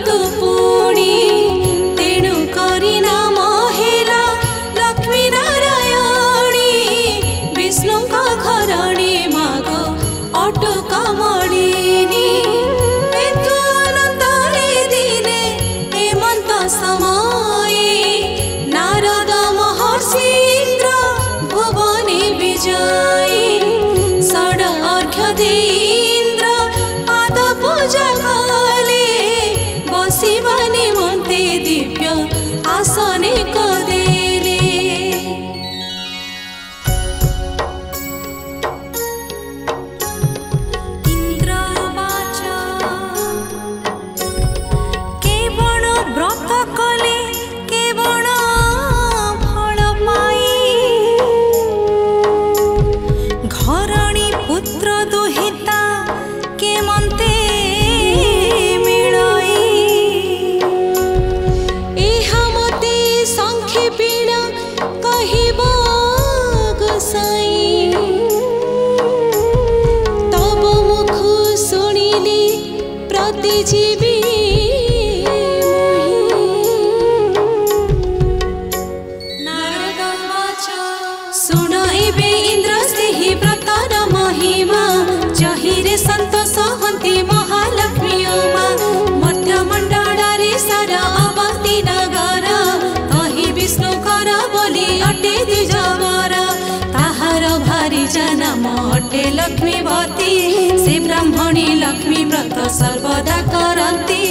ऋतु पुणी तेणु करी नाम हेला लक्ष्मी नारायणी विष्णु का घरणी माग अटुकमणिनी एतु अनंतरे दिने हेमंत समये नारद महर्षि इंद्र भुवने विजयी षड अर्घ्य दे इंद्र पाद पूजा कले बसिबा निमन्ते दिव्य आसने कदेले इंद्र वाच केवण व्रत कले केवण फल पाई घरणी पुत्र दुहिता केमन्ते मिलई एहा मते संक्षेपेण कहिब गोसाई तब मुख शुणिली प्रतिजीवी नारद वाच सुन एबे इंद्र सेहि व्रतर महिमा जहिरे संतोष हन्ति महालक्ष्मी उमा मध्य मण्डलरे सारा अवंती नगर कहि विष्णु कर बोली अटे द्विजवर ताहार भारी जन्म अटे लक्ष्मीवती से ब्राह्मणी लक्ष्मी व्रत सर्वदा करन्ति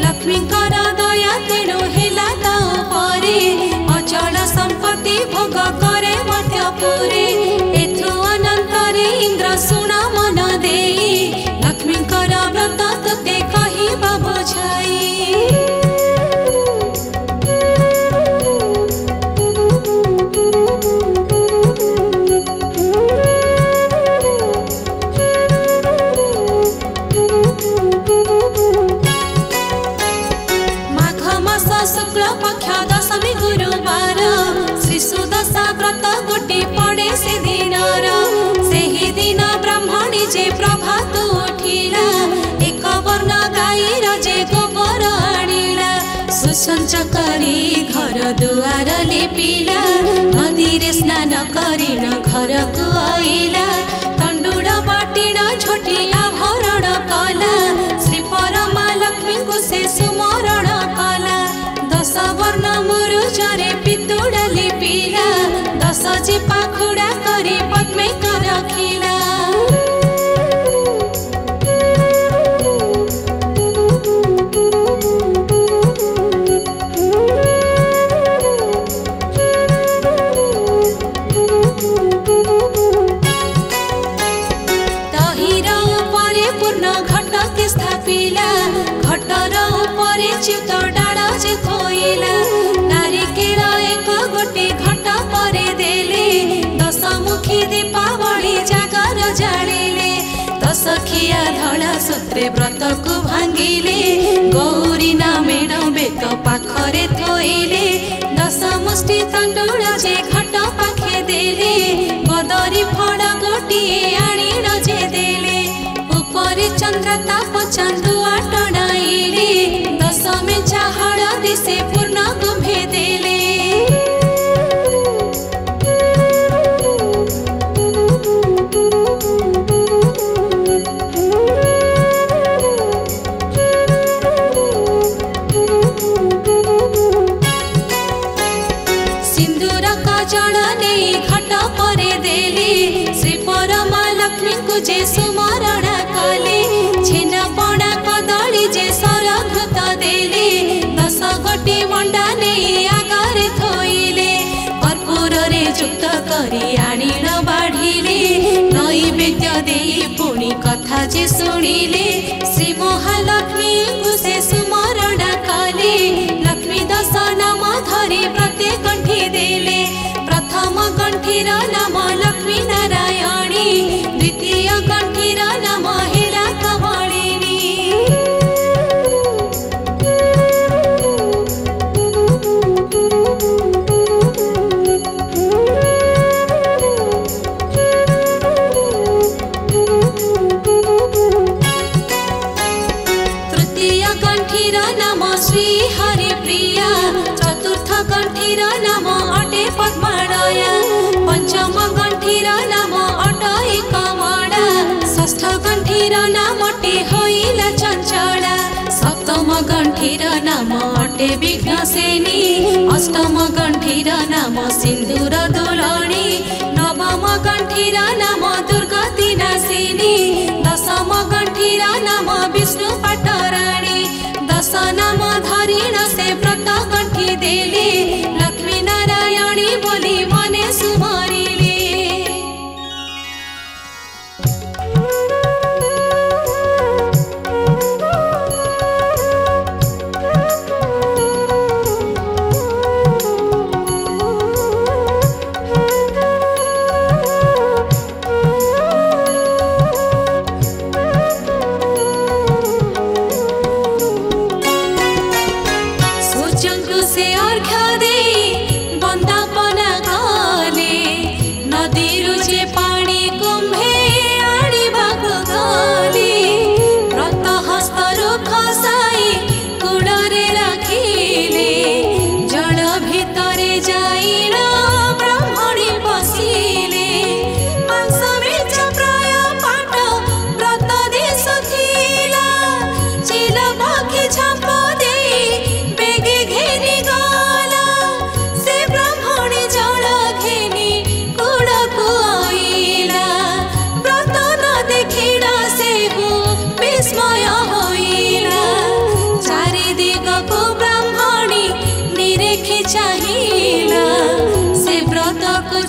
लक्ष्मी कर दया तेणु हेला ता उपरे अचल संपत्ति भोग करे मध्यपुरे एथु अनंतरे इंद्र सुना मन देई लक्ष्मी कर व्रत तोते कहिबा बुझाई माघ मास शुक्ल पक्ष दशमी गुरुवार श्री सुदशा व्रत गोटी पड़े से दिनर सेही दिन ब्राह्मणी जे प्रभात उठिला एक वर्ण गाईर जे गोबर आनिला सुसंच करी घर दुआर लिपिला नदीरे स्नान करिन घरकु आइला तंडुड़ बाटिण झोटी आभरण कला श्री परमा लक्ष्मी को से सुमरण कला दश वर्ण मुरुजरे पितुड़ लिपिला दश चिपा खुड़ा करी पद्मे रखिला तहिर उपरे पूर्ण घट के स्थापिला घटर उपरे चित डाल जे थोइला नारिकेल एक गोटे घट परे देले दशमुखी दीपावली जागर जालिले दशखिया धड़ा सूत्रे व्रत को भांगिले गौरी नामेण बेक पाखरे थोइले दश मुष्टि तंडुल जे घट पाखे देले बदरी फड़ गोटिए आनिण जे देले उपरे चंद्र ताप चांदुआ टणाइले दश मेचा हळदी से पूर्ण कुंभे देले सिंदूर कजल नहीं घट परे देले श्री परमा लक्ष्मी को जे सुमरण कले छेन पणा कदली जे सरघृत देले दश गोटी मंडा नहीं आगरे थोइले कर्पूर रे युक्त करी आनिण बाढ़िले नैवेद्य देई पुणी कथा जे शुणिले श्री महालक्ष्मी को से सुमरण कले लक्ष्मी दश नाम धरी प्रत्येक गंठी देले प्रथम गंठीर नाम लक्ष्मी नारायणी द्वितीय गंठीर नाम हेला कमलिनी तृतीय कंठीर नाम श्री हरिप्रिया चतुर्थ कंठीर नाम अटे पद्मनाया पंचम कंठीर नाम अटई कमला षष्ठ कंठीर नाम अटे होइला चंचला सप्तम कंठीर नाम अटे विघ्नसेनी अष्टम कंठीर नाम सिंदूर दुलणी नवम कंठीर नाम दुर्गति नाशिनी दशम कंठीर नाम विष्णु पाटराणी दश नाम धरिण से व्रत कंठी देली लक्ष्मी नारायणी बोली मने सुमरिले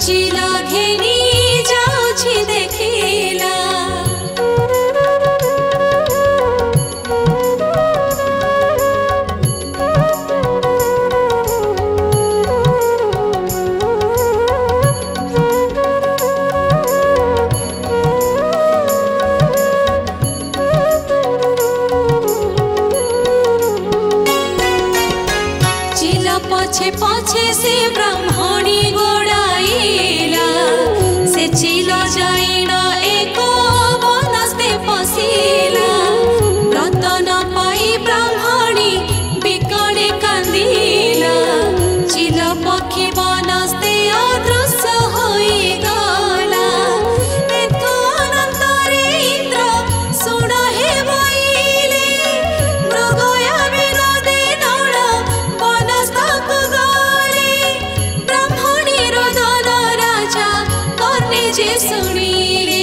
चिला घेनी जाउछि देखिला चिला पछे पछे से ब्राह्मणी गोड़ाइला से चिला जाइन एक बनस्ते पशिला व्रत न पाई ब्राह्मणी बिकड़े कांदिला चिला पक्षी बनस्ते अदृश्य होइगला एथु अनंतरे इंद्र सुण हे बोइले मृगया विनोदे नौड़ बनस्तक गले ब्राह्मणी रोदन राजा कर्णे जे सुनिले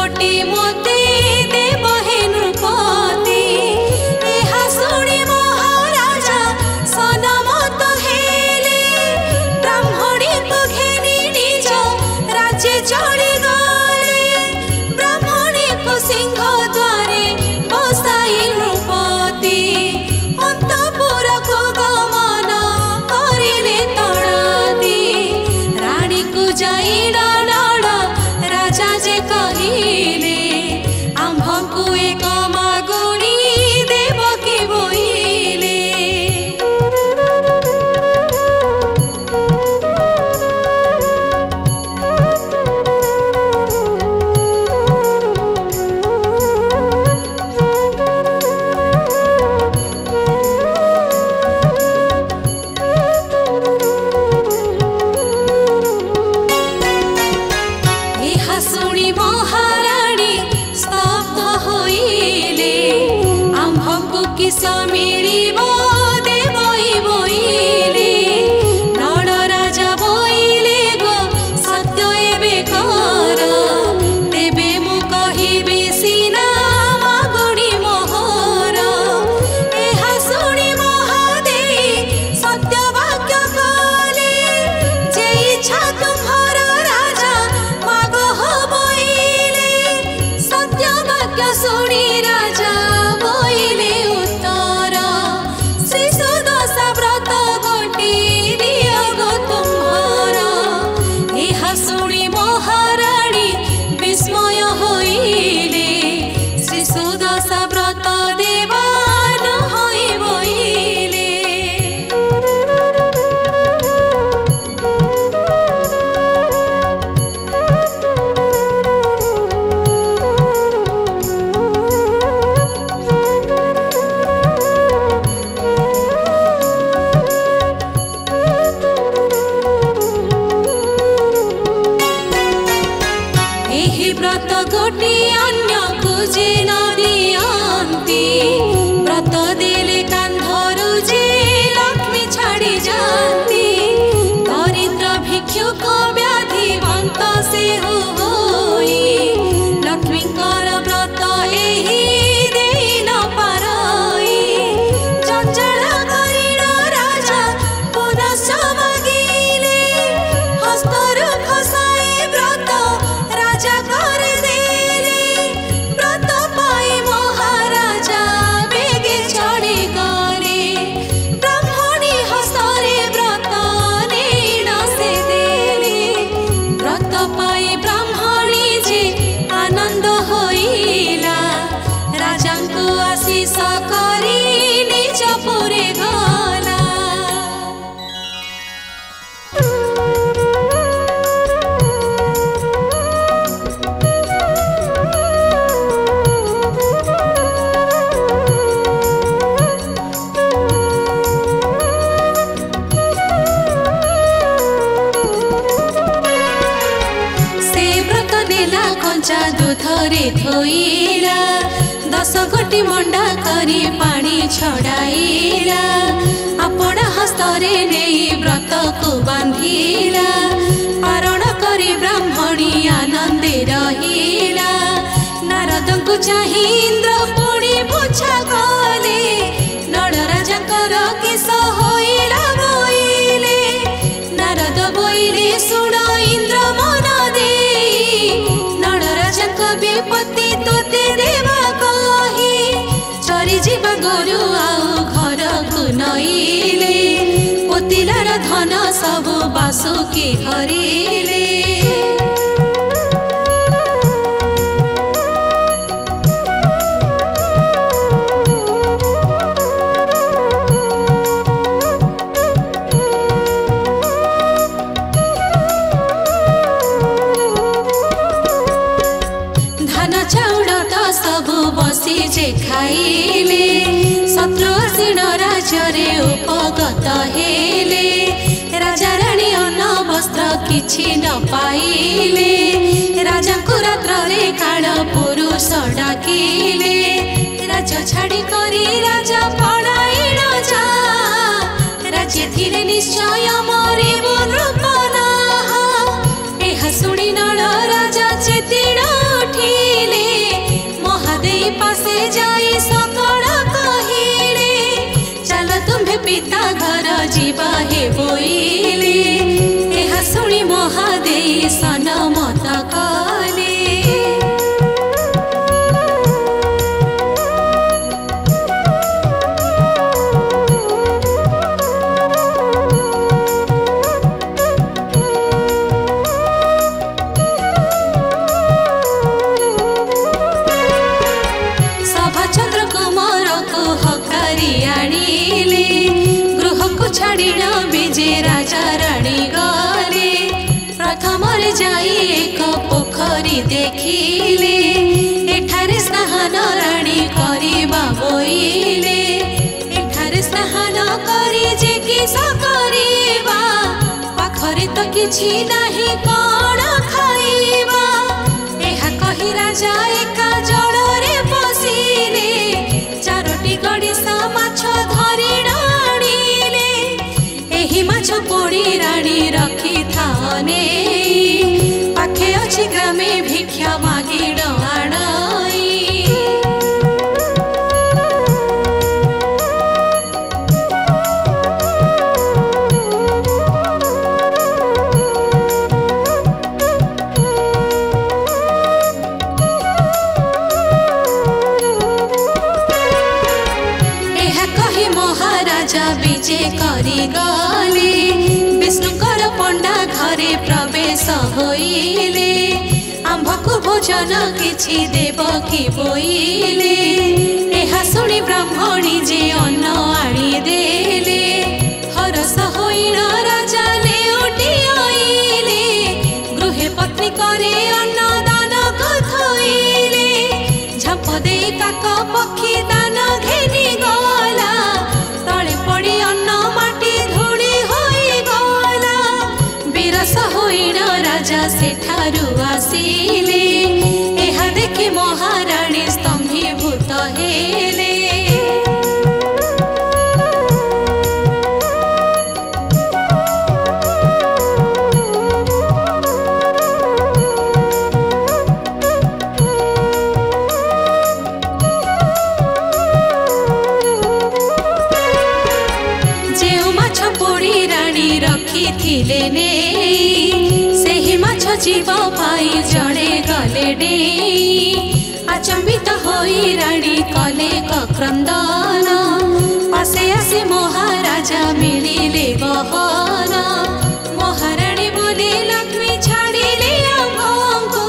कोटी मोते देव हे नृपति एहा सुनी महाराजा सनमत हेले ब्राह्मणी को घेनी निज राज्य चढ़ी गले ब्राह्मणी को सिंह द्वारे बसाई नृपति अंतपुर को गमन करिले तड़ादी रानी को जाई राजा जे कहिले आम्भ को एक मागुणी देव की बोइले सुनी महाराणी स्तब्ध होइले आम्भको किस मिलिब देवई बोइले नड़ राजा बोइले गो सत्य एबे कर तेबे मु कहिबे सिना मागुणी मोहर एहा सुनी महादेवी सत्य वाक्य कले जे इच्छा तुम्हार राजा सुनी राजा बोइले उत्तर शिशु दशा व्रत गोटी दियो गो तुम्हार एहा सुनी महाराणी विस्मय होइले शिशु दशा व्रत देवान होई बोइले व्रत गोटी अन्य कुजे न दियंती व्रत देले कांधरु जे लक्ष्मी छाड़ी जाती दरिद्र भिक्षुक व्याधिवंत से होई लक्ष्मीकर व्रत एही देई न पारई चंचल करिण राजा पुनश्च मागिले हस्तरु खसाई व्रत राजा कर देले व्रत पाई महाराजा बेगे चढ़ी गले ब्राह्मणी हस्तरे व्रत नेण से देले व्रत पाई ब्राह्मणी जे आनंद होइला राजा को आशीष करी निज पुरे गला कंचा दूधरे धोइला 10 गोटी मंडा करी पानी छड़ाइला आपण हस्तरे नहीं व्रत को बांधिला पारण करी ब्राह्मणी आनंदे रहिला नारद को चाही इंद्र पुणी पूछा कले नड़ राजा कर किस होइला बोइले नारद बोइले सुन इंद्र मन विपत्ति तोते देवा कही चरी जीवा गोरु आउ घर को नईले पोतिलार धन सबु बासुकी हरिले सबु बसी जे खाइले शत्रुसीन राज्य उपगत हेले राजा रानी अन्न वस्त्र किछि न पाइले राजा को रात्र रे काल पुरुष डाकिले राजा छाड़ी करी राजा पड़ाई न जा राज्य थिले निश्चय मरे नृपना एहा सुनी नड़ राजा चेतिड़ उठी पिता घर जीवा हे बोइले एहा सुनी महादेई सन मत कले विजे राजा राणी गले प्रथम जाई एक पोखरी देखिले एठारे स्नान राणी करिबा बोइले एठारे स्नान करी जे किस करिबा पाखरे तो किछि नाही कोण खाइबा एहा कहि राजा एका जड़रे बसिले चारोटी गड़िसा माछ धरि माछ पोड़ी राणी रखी थाने पाखे अच्छी ग्रामे भिक्षा मागी डाई एहा कही महाराजा विजे करी गले विष्णुकर पंडा घरे प्रवेश होइले आंभकु भोजन किछि देव कि बोइले एहा सुनी ब्राह्मणी जे अन्न आनी देले हरस होइण राजा लेउटी आइले गृहे पत्नी करे अन्न दान कथइले झप देई काक पक्षी दान घेनी गला तळे पड़ी अन्न माटी धूली होई गला बिरस होइण राजा सेठारु आसिले एहा देखि महाराणी स्तंभीभूत हेले रखिथिले नेई सेही माछ जीव पाई जड़े गले डेई आचंबित होई राणी कले क्रंदन पासे आसी महाराजा मिलिले गहन महाराणी बोले लक्ष्मी छाड़िले आंभको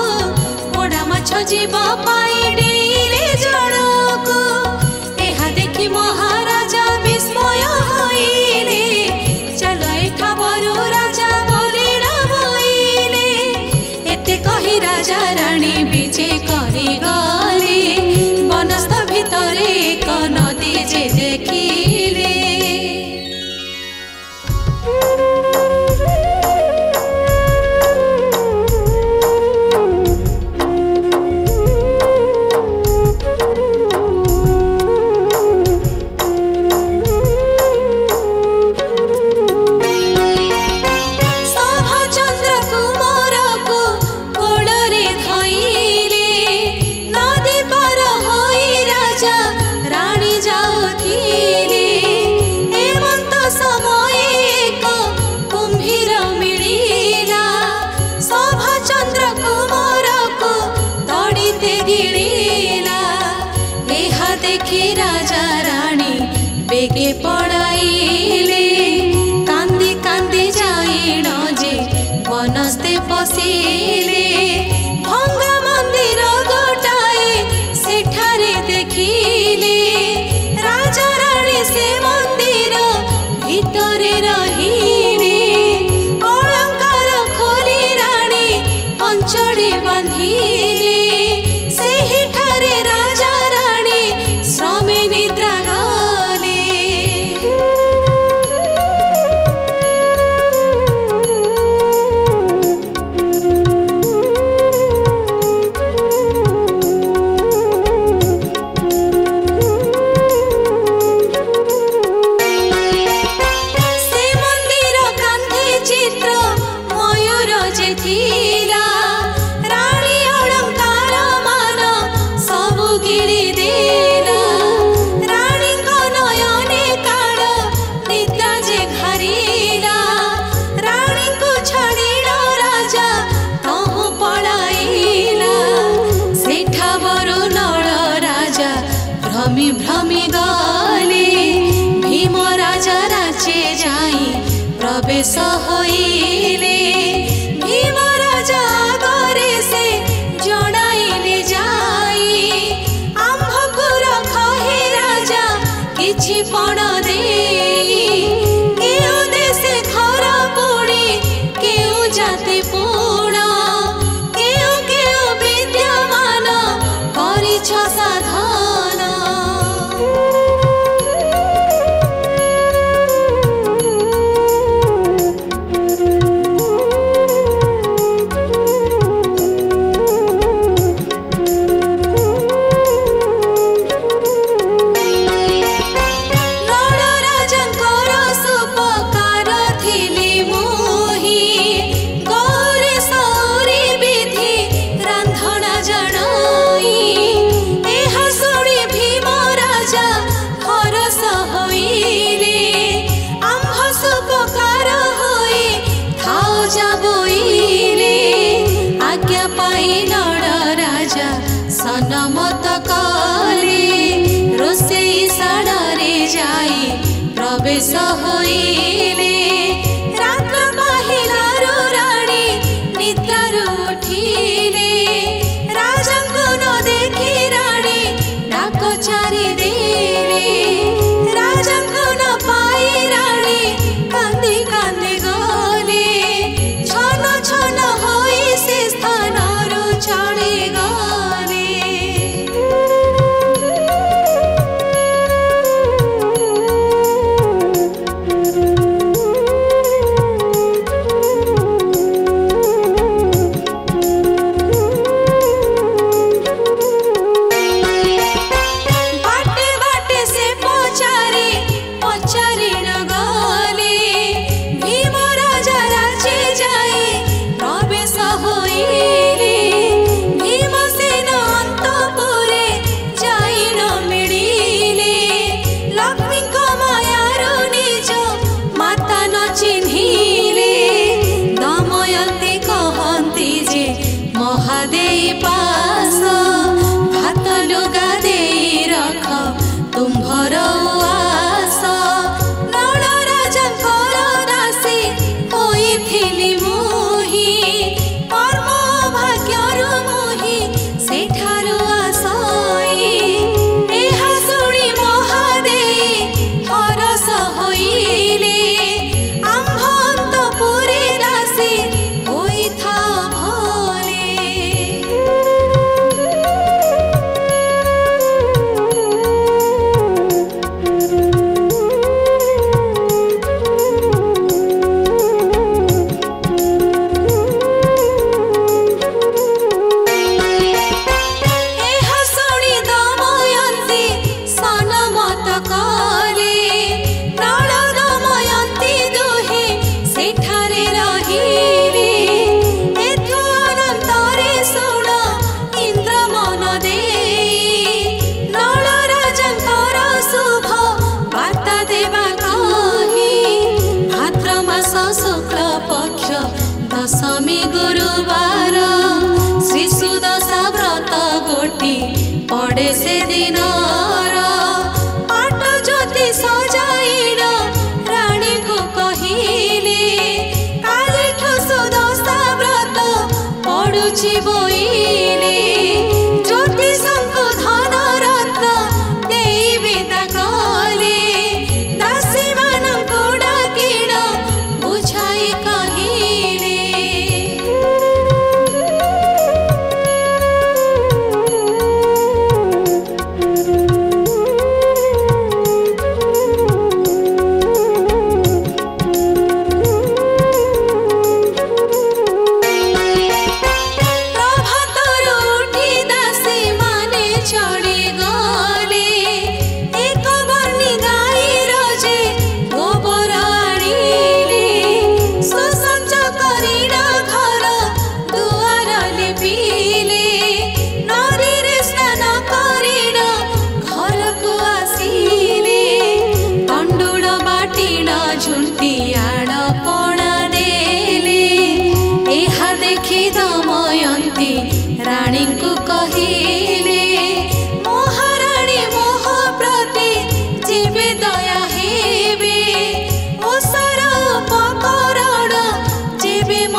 पोड़ा माछ जीव पाई डेइले जड़को एहा देखि महाराजा विस्मय होइले राजा बोले बोइले एते कही राजा राणी विजे करी गले वनस्थ भितरे एक नदी जे देखिले बेगे पड़ाइले कांदी कांदी जाइण जे वनस्ते पशिले भंगा मंदिर गोटाए सेठारे देखिले राजा राणी से मंदिर भितरे रहिले अलंकार खोली राणी अंचड़े बांधिले सेही ठारे राजा राणी श्रमे निद्रा प्रवेश होइले भीम राजा आगरे से जणाइले जाई आम्भकु रख हे राजा किछि पण देई केउ देशे घर पुणी केउ जाति पूर्ण केउ केउ विद्यमान करिछ साधन सनमत कले रोषेई साड़े जाई प्रवेश होइले रात्र पाहिलारु राणी निद्रारु उठिले राजांकु न देखि राणी डाक चारि देले राजांकु न पाई राणी कांदी कांदी गले छन छन होई से स्थानरु चली गले महादेई पास भात लुगा दे रख तुम्भर आस नल राजांकर दासी होइथिली मुही कर्म भाग्यरु मुही सेठारु आसई एहा सुनी महादेई हरस होइले आम्भ अंतपुरी दासी होइथा शुक्ल पक्ष दशमी गुरुवार श्री सुदशा व्रत गोटी पड़े से दिन पाट ज्योति सजाइल रानी को कहिले कालिठु सुदशा व्रत पड़ुछि बोइले ज्योतिषंकु धन रत्न देई विदा कले दासी मानंकु डाकिल बुझाई कहिले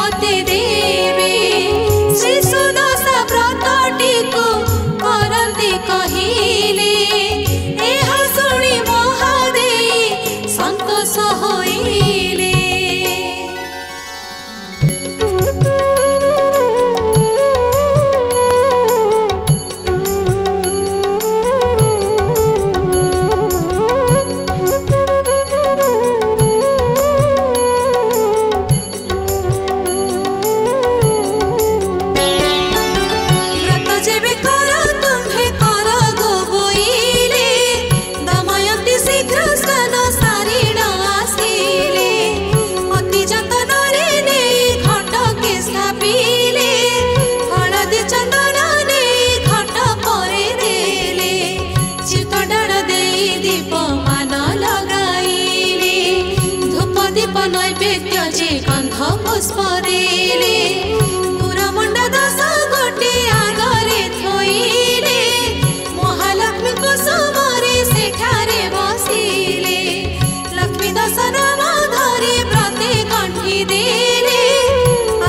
पति देवे श्री सुदशा व्रतटी को करती कहिले एहा शुणी महादेव संतोष होइले। नैवेद्य जे गंध पुष्प देले पुरमंड दस गोटे आगरे थोइले महालक्ष्मी कुसुमरे सेठारे बसिले लक्ष्मी दस नाम धरि प्रति कंठी देले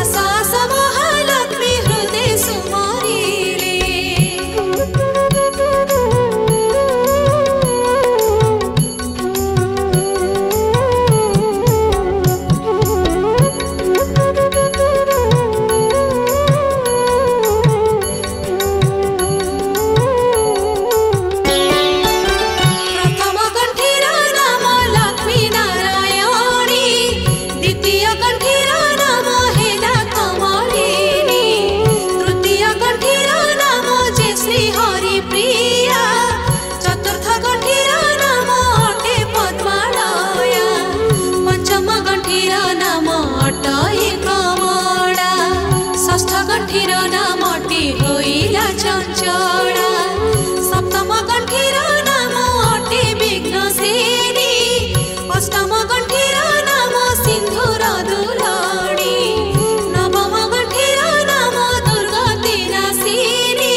आस आस महालक्ष्मी हृदय सुमरिले। षष्ठ गंठीर नामटी होइला चंचला सप्तम गंठीर नाम अटे विघ्नसेनी अष्टम गंठीर नाम सिंधुर दुलड़ी नवम गंठीर नाम दुर्गति नासिनी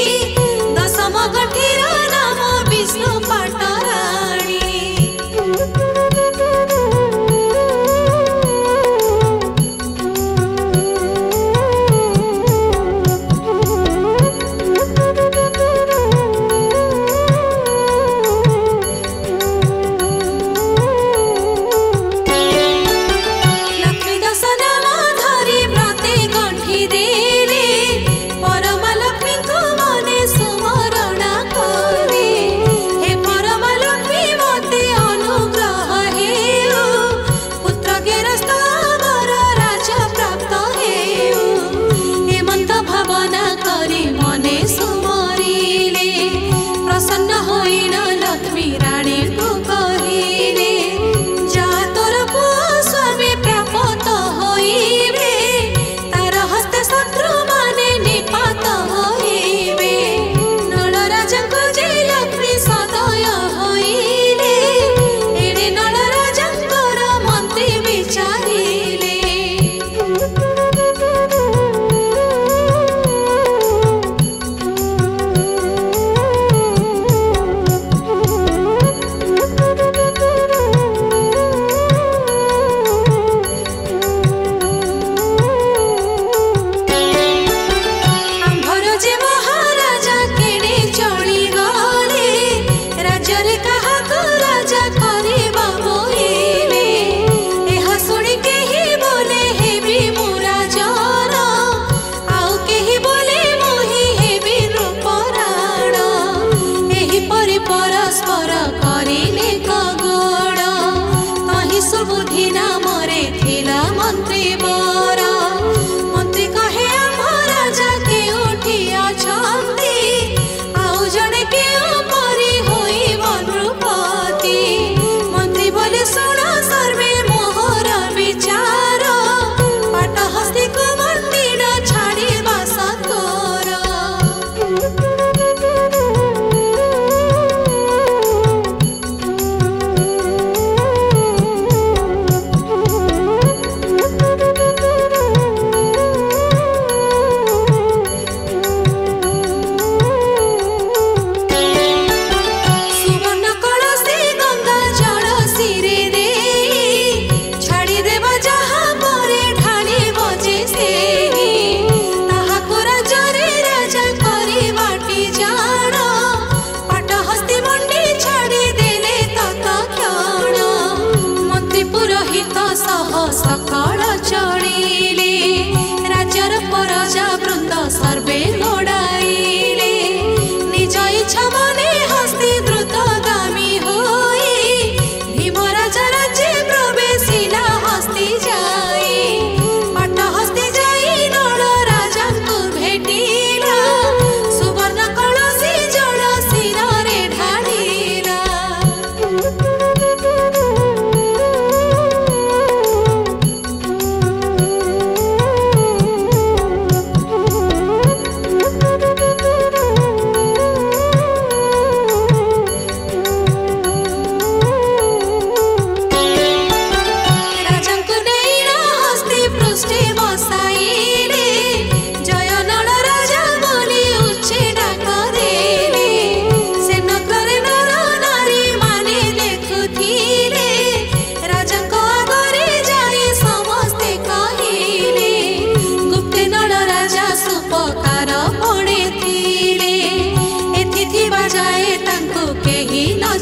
दशम गंठीर नाम विष्णु पाटराणी।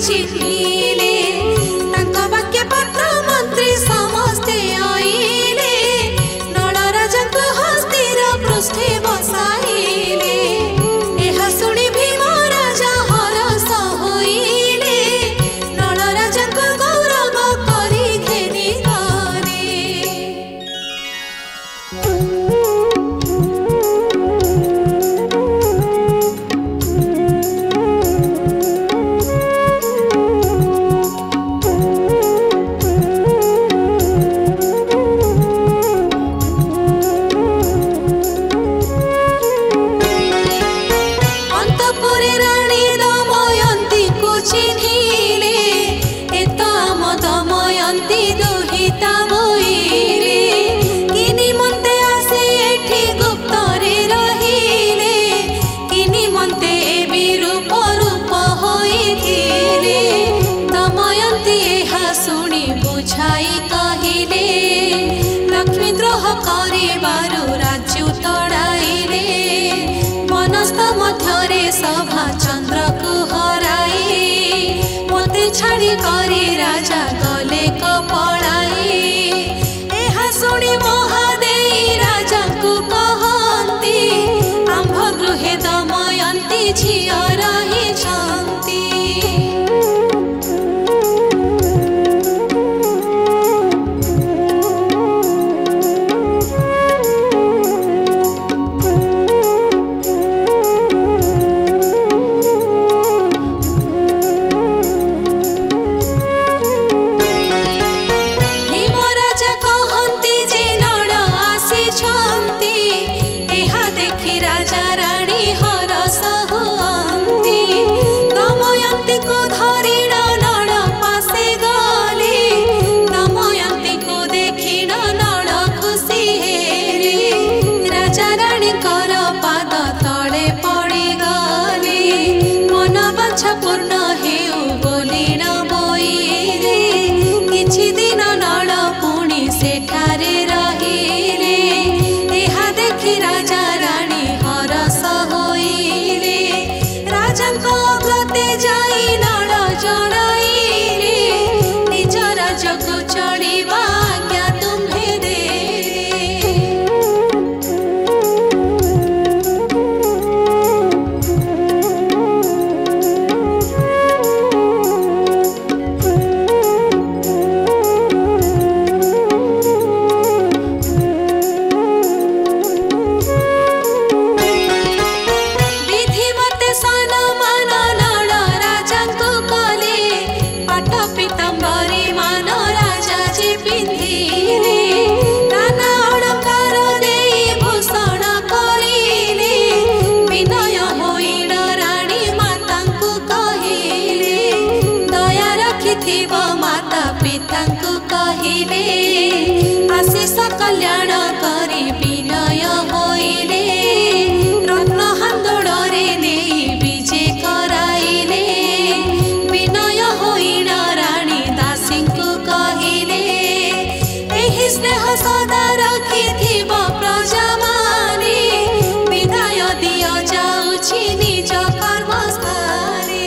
चिन्हिले तांका वाक्य पत्र मंत्री समस्ते आइले नल राजा को हस्तिर पृष्ठे बसाइले एहा सुनी भीम राजा हरस होइले नल राजा को गौरव करी घेनी गले अंतपुरे रानी दमयंती को चिन्हिले एता म दमयंती दुहिता बोइले किनि मन्ते आसे एठी गुप्तरे रहिले किनि मन्ते ए विरूप रूप होइथिले दमयंती एहा सुनी बुझाई कहिले लक्ष्मी द्रोह करिबारु राज्य तड़ाइले मनस्थ मध्यरे सभा चंद्र को हराई मते छाड़ी करी राजा गले को पड़ाई एहा सुनी महादेई राजा को कहती आंभ गृहे दमयंती झिया रही छंती राजा रानी हरस हुअन्ति दमयंती को धरिण नल पासे गले दमयंती को देखिण नल खुशी हेरे राजा रानी कर पाद तले पड़ी गले मन बाछा पूर्ण हेउ बोलिण बोइले किछि दिन नल पुणी सेठारे रहिले एहा देखि राजा रानी हरस होइले राजाको अग्रते जाई नल जणाइले निज राजको चढ़िबा आज्ञा तुम्हे देले विधिमते सनमान नल राजाको कले पाट पीताम्बरी मान राजा जे पिंधिले नाना अलंकार देई भूषण करिले विनय होइण रानी मातांकु कहिले दया रखिथिब माता पितांकु कहिले आशीष कल्याण करी विनय होइले रत्न हान्दोड़े नेई विजे कराइले विनय होइण रानी दासींकु कहिले एहि स्नेह सदा रखिथिब प्रजा माने विदाय दिय जाउछि निज कर्मस्थाने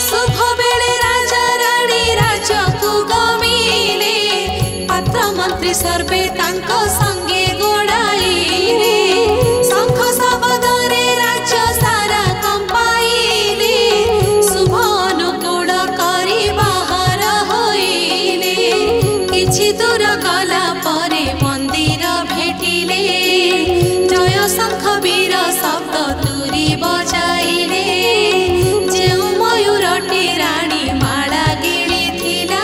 शुभ बेले राजा रानी राजको गमिले पात्र मंत्री सर्वे तांको संगे गोड़ाइले शंख शब्दरे राज्य सारा कंपाइले शुभ अनुकूल करी बाहर होइले किछि दूर गला परे मंदिर भेटिले जय शंख वीर शब्द तुरी बजाइले जेउ मयूरटी रानी माला गिळिथिला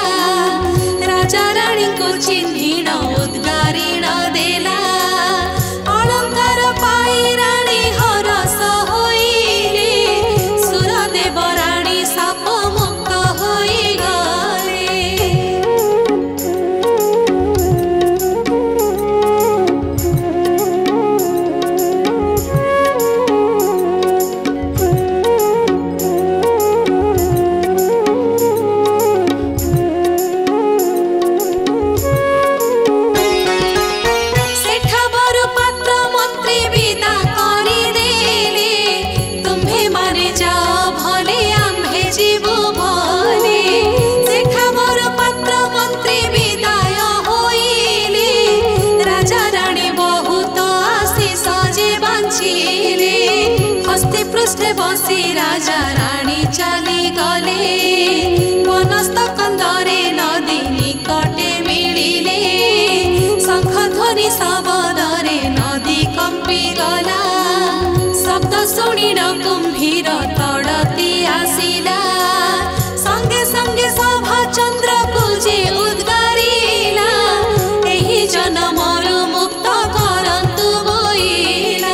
राजा रानी को चिन्हिण उद्गारिण देला अलंकार पाई रानी हरस होइले सुरदेव रानी साप मुक्त होई गले पृष्ठे बसी राजा रानी चली गले वनस्थ कंदरे नदी निकटे मिलिले शंख ध्वनि शब्दरे नदी कंपी गला शब्द शुणिन कुम्भीर तड़ती आसिला संगे संगे सभा चंद्र पूजे उद्गारिला एही जनमर मुक्त करन्तु बोइला।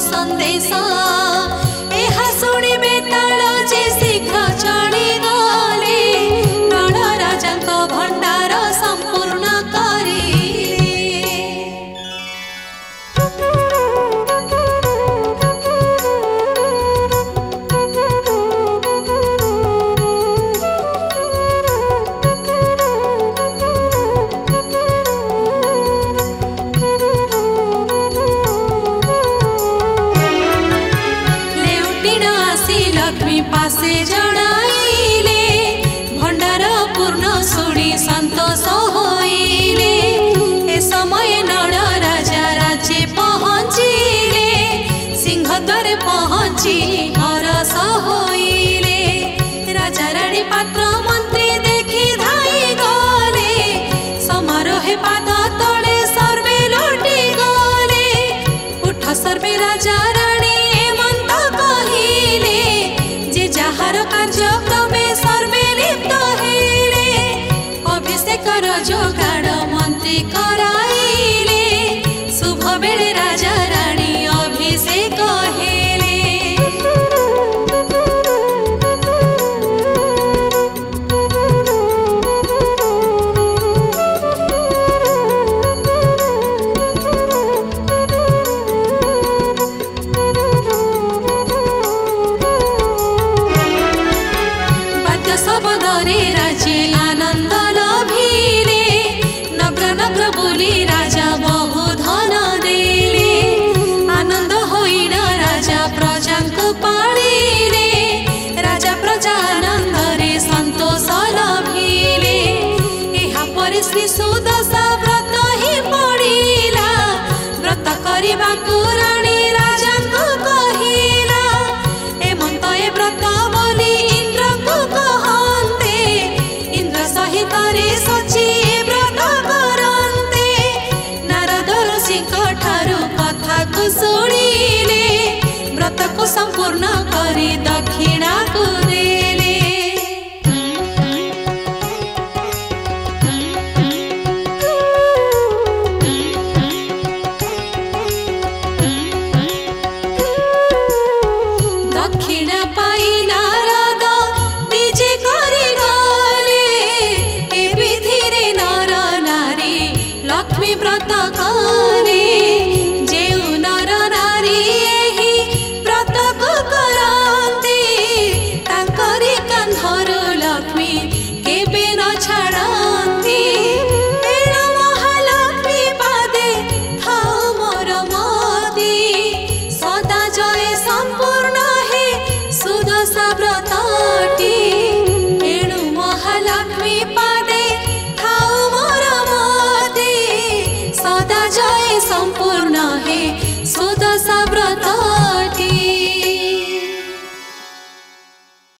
संदेश एहा सुनी बेताल जे शीघ्र चली गले प्राण राजा भंडार संपूर्ण लक्ष्मी पासे जणाइले भंडार पूर्ण सुनी संतोष होइले ए समय नड़ राजा राज्य पहुँचिले सिंहद्वार पहुँची हरस होइले राजा रानी पात्र मंत्री देखी धाई गले समारोह पाद तले सर्वे लुटी गले उठ सर्वे राजा रानी जार कार्यक्रमे सर्वे लिप्त हेले अभिषेकर जोगाड़ मंत्री कराइले शुभ बेले राजा रानी अभिषेक हेले। सबदरे राजे आनंद लभिले नगर नगर बोली राजा बहु धन देले आनंद होइन राजा प्रजा को पालिले राजा प्रजा आनंदरे संतोष लभिले एहा परे श्री सुदशा व्रत ही पड़िला व्रत करबा को रानी राजा को कहिला एमंत ए व्रत बोली इंद्र को सची व्रत करन्ते नारद ऋषिक ठारू कथा को शुणिले व्रत को संपूर्ण करी दक्षिणा को